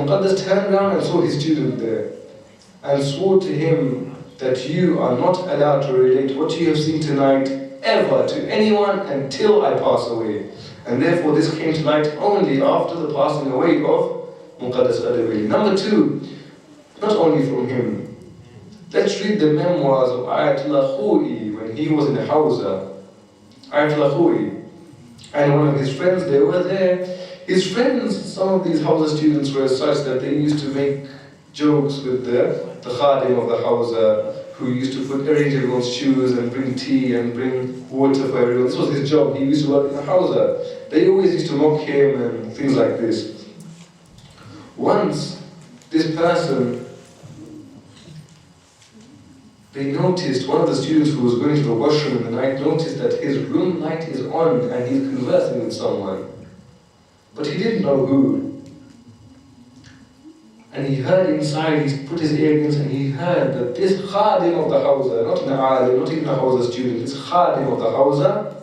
Muqaddas turned around and saw his student there and swore to him that you are not allowed to relate what you have seen tonight ever to anyone until I pass away. And therefore this came to light only after the passing away of Muqaddas Adawali. Number two, not only from him, let's read the memoirs of Ayatollah Khoi when he was in Hawza. Ayatollah Khoi and one of his friends, they were there. His friends, some of these Hawza students were such that they used to make jokes with the khadim of the Hawza, who used to arrange everyone's shoes and bring tea and bring water for everyone. This was his job. He used to work in the Hawza. They always used to mock him and things like this. Once, this person, they noticed, one of the students who was going to the washroom in the night noticed that his room light is on and he's conversing with someone. But he didn't know who. And he heard inside, he put his ear against and he heard that this khadim of the Hawza, not an alim, not even a Hawza student, this khadim of the Hawza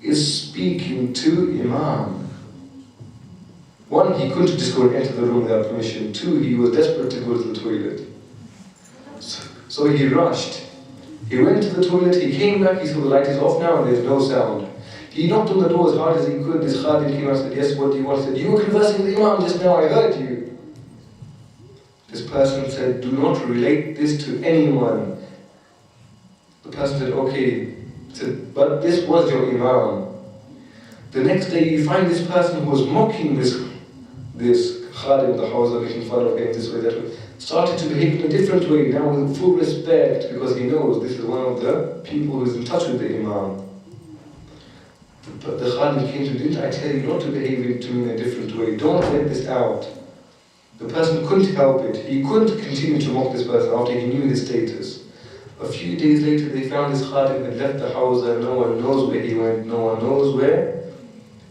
is speaking to Imam. One, he couldn't just go and enter the room without permission. Two, he was desperate to go to the toilet. So he rushed. He went to the toilet, he came back, he saw the light is off now and there's no sound. He knocked on the door as hard as he could. This khadim came out and said, yes, what do you want? He said, you were conversing with Imam just now, I heard you. This person said, do not relate this to anyone. The person said, okay. He said, but this was your Imam. The next day you find this person who was mocking this khadim of the Hawza, making fun of him this way, that way, started to behave in a different way, now with full respect, because he knows this is one of the people who is in touch with the Imam. But the khadim came to him, didn't I tell you not to behave to me in a different way? Don't let this out. The person couldn't help it. He couldn't continue to mock this person after he knew his status. A few days later, they found his khadim had left the Hawza. No one knows where he went. No one knows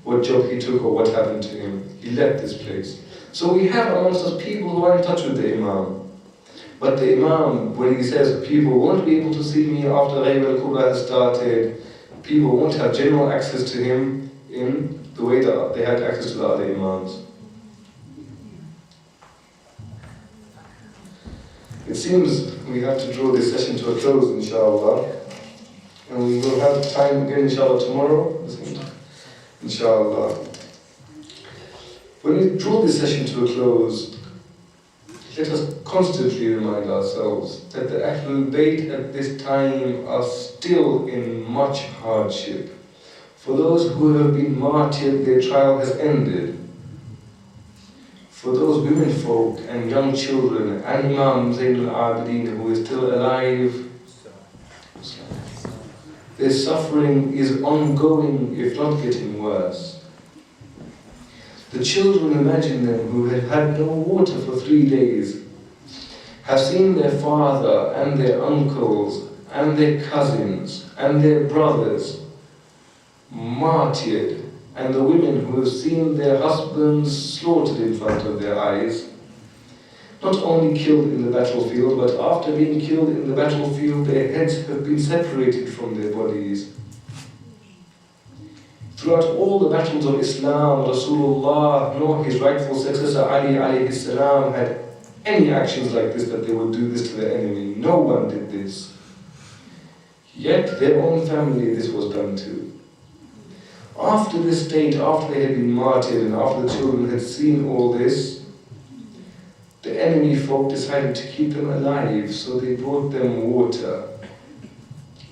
what job he took or what happened to him. He left this place. So we have amongst us people who are in touch with the Imam. But the Imam, when he says people won't be able to see me after Ghayb al-Kubra has started, people won't have general access to him in the way that they had access to the other Imams. It seems we have to draw this session to a close, inshallah. And we will have time again, inshallah, tomorrow. Inshallah. When we draw this session to a close, let us constantly remind ourselves that the Ahlul Bayt at this time are still in much hardship. For those who have been martyred, their trial has ended. For those women folk and young children, and Imam Zayn al-Abidin, who is still alive, their suffering is ongoing, if not getting worse. The children, imagine them, who have had no water for 3 days, have seen their father and their uncles and their cousins and their brothers martyred, and the women who have seen their husbands slaughtered in front of their eyes, not only killed in the battlefield, but after being killed in the battlefield, their heads have been separated from their bodies. Throughout all the battles of Islam, Rasulullah nor his rightful successor Ali alayhi salam had any actions like this, that they would do this to their enemy. No one did this. Yet their own family this was done to. After this state, after they had been martyred and after the children had seen all this, the enemy folk decided to keep them alive, so they brought them water.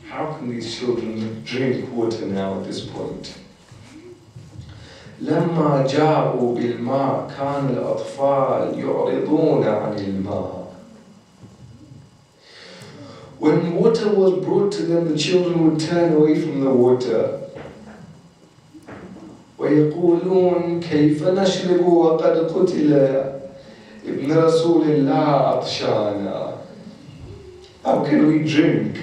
How can these children drink water now at this point? لما جاءوا بالماء كان الأطفال يعرضون عن الماء. When water was brought to them, the children would turn away from the water. ويقولون كيف نشرب وقد قتل ابن رسول الله عطشانا. How can we drink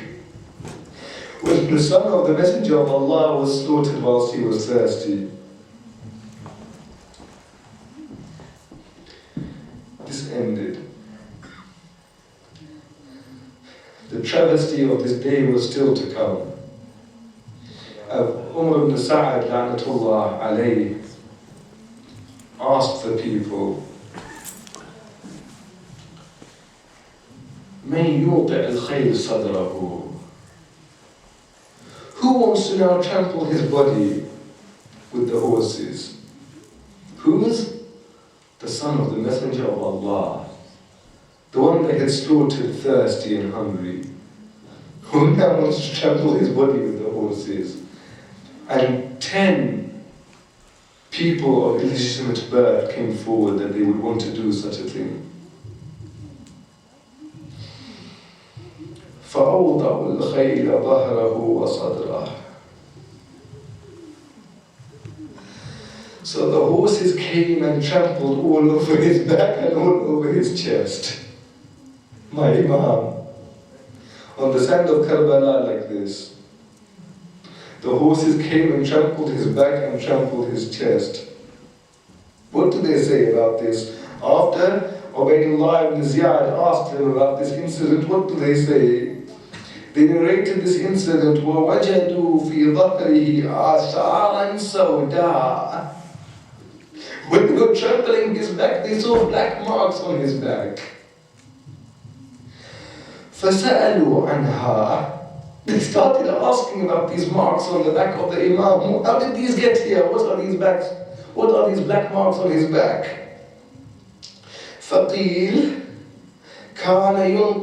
when the son of the Messenger of Allah was slaughtered whilst he was thirsty? This ended. The travesty of this day was still to come. Umar ibn Sa'ad, la'natullah alayhi, asked the people, من يوطئ الخيل صدره. Who wants to now trample his body with the horses? Whose? The son of the Messenger of Allah, the one that had slaughtered thirsty and hungry, who now wants to trample his body with the horses. And 10 people of illegitimate birth came forward that they would want to do such a thing. فَأَوْضَعُوا الْخَيْلَ ظَهْرَهُ وَصَدْرَهُ. So the horses came and trampled all over his back and all over his chest. My Imam, on the sand of Karbala like this. The horses came and trampled his back and trampled his chest. What do they say about this? After Ubaydullah ibn Ziyad asked them about this incident, what do they say? They narrated this incident, وَوَجَدُوا فِي ظَهْرِهِ آثَارًا سَوْدَاءَ. When they were trampling his back, they saw black marks on his back. فَسَأَلُوا عَنْهَا. They started asking about these marks on the back of the Imam. How did these get here? What are these backs? What are these black marks on his back? فَقِيلَ كَانَ يُنْقِذُ